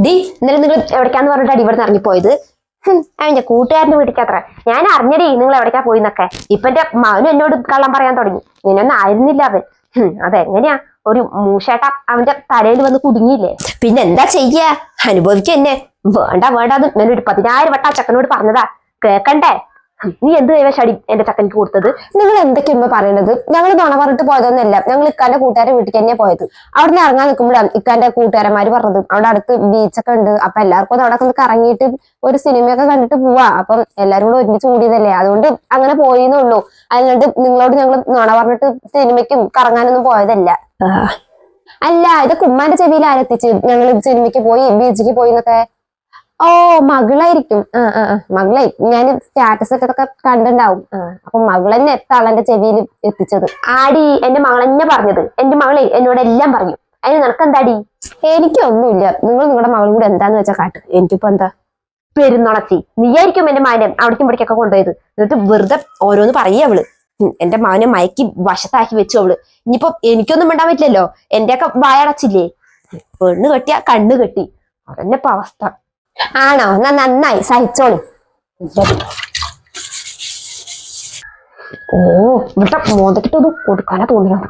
D ഇന്നലെ നിങ്ങൾ എവിടേക്കാന്ന് പറഞ്ഞിട്ടാണ് ഇവിടെ ഇറങ്ങിപ്പോയത്? അവന്റെ കൂട്ടുകാരന്റെ വീട്ടിലേക്കത്ര. ഞാൻ അറിഞ്ഞടേ നിങ്ങൾ എവിടേക്കാ പോയിന്നൊക്കെ. ഇപ്പൊ എന്റെ മകനും എന്നോട് കള്ളം പറയാൻ തുടങ്ങി. ഇങ്ങനെയൊന്നും ആയിരുന്നില്ല അവൻ. അതെങ്ങനെയാ ഒരു മൂഷേട്ട അവന്റെ തലയിൽ വന്ന് കുടുങ്ങിയില്ലേ? പിന്നെ എന്താ ചെയ്യാ, അനുഭവിക്കന്നെ. വേണ്ട വേണ്ടാന്ന് ഞാനൊരു 10,000 വട്ടം ആ ചക്കനോട് പറഞ്ഞതാ, കേക്കണ്ടേ? നീ എന്ത് കൈവശാടി എന്റെ ചക്കനിക്ക് കൊടുത്തത്? നിങ്ങൾ എന്തൊക്കെയുമ്പോ പറയണത്? ഞങ്ങൾ നുണ പറഞ്ഞിട്ട് പോയതൊന്നുമല്ല. ഞങ്ങൾ ഇക്കാന്റെ കൂട്ടുകാരെ വീട്ടിൽ തന്നെയാ പോയത്. അവിടെ നിന്ന് ഇറങ്ങാൻ നിൽക്കുമ്പോഴാണ് ഇക്കാന്റെ കൂട്ടുകാരന്മാര് പറഞ്ഞത് അവിടെ അടുത്ത് ബീച്ചൊക്കെ ഉണ്ട്, അപ്പൊ എല്ലാവർക്കും ഒന്ന് അവിടെ ഒന്ന് കറങ്ങിയിട്ട് ഒരു സിനിമയൊക്കെ കണ്ടിട്ട് പോവാ. അപ്പം എല്ലാരും കൂടെ ഒരുമിച്ച് കൂടിയതല്ലേ, അതുകൊണ്ട് അങ്ങനെ പോയിന്നുള്ളൂ. അതുകൊണ്ട് നിങ്ങളോട് ഞങ്ങൾ നുണ പറഞ്ഞിട്ട് സിനിമയ്ക്കും കറങ്ങാനൊന്നും പോയതല്ല. അല്ല, ഇതൊക്കെ ഉമ്മാന്റെ ചെവിയിൽ ആരെത്തിച്ച് ഞങ്ങൾ സിനിമയ്ക്ക് പോയി ബീച്ചിക്ക് പോയി എന്നൊക്കെ? ഓ, മകളായിരിക്കും. മകളെ ഞാൻ സ്റ്റാറ്റസ് ഒക്കെ കണ്ടിണ്ടാവും. അപ്പൊ മകളെന്നെ എത്താളെന്റെ ചെവിയിൽ എത്തിച്ചത്. ആടി, എന്റെ മകളെന്നെ പറഞ്ഞത്. എന്റെ മകളെ എന്നോട് എല്ലാം പറഞ്ഞു. അതിന് നിനക്കെന്താടി? എനിക്കൊന്നുമില്ല. നിങ്ങൾ നിങ്ങളുടെ മകളും കൂടെ എന്താന്ന് വെച്ചാൽ കാട്ട്. എനിക്കിപ്പോ എന്താ? പെരുന്നുണച്ചി, നീയായിരിക്കും എന്റെ മാനം അവിടേക്കും ഇവിടേക്കൊക്കെ കൊണ്ടുപോയത്. എന്നിട്ട് വെറുതെ ഓരോന്ന് പറയേ അവള്. എന്റെ മാനെ മയക്കി വശത്താക്കി വെച്ചു അവള്. ഇനിയിപ്പോ എനിക്കൊന്നും മിണ്ടാൻ പറ്റില്ലല്ലോ, എന്റെയൊക്കെ വായടച്ചില്ലേ? പെണ്ണ് കെട്ടിയ കണ്ണ് കെട്ടി, അതന്നെ ഇപ്പൊ അവസ്ഥ. ആണോ? എന്നാ നന്നായി, സഹിച്ചോളി. ഓ, ഇവിടെ മോന്തക്കിട്ടൊന്നും കൊടുക്കാനാ തോന്നുന്നത്.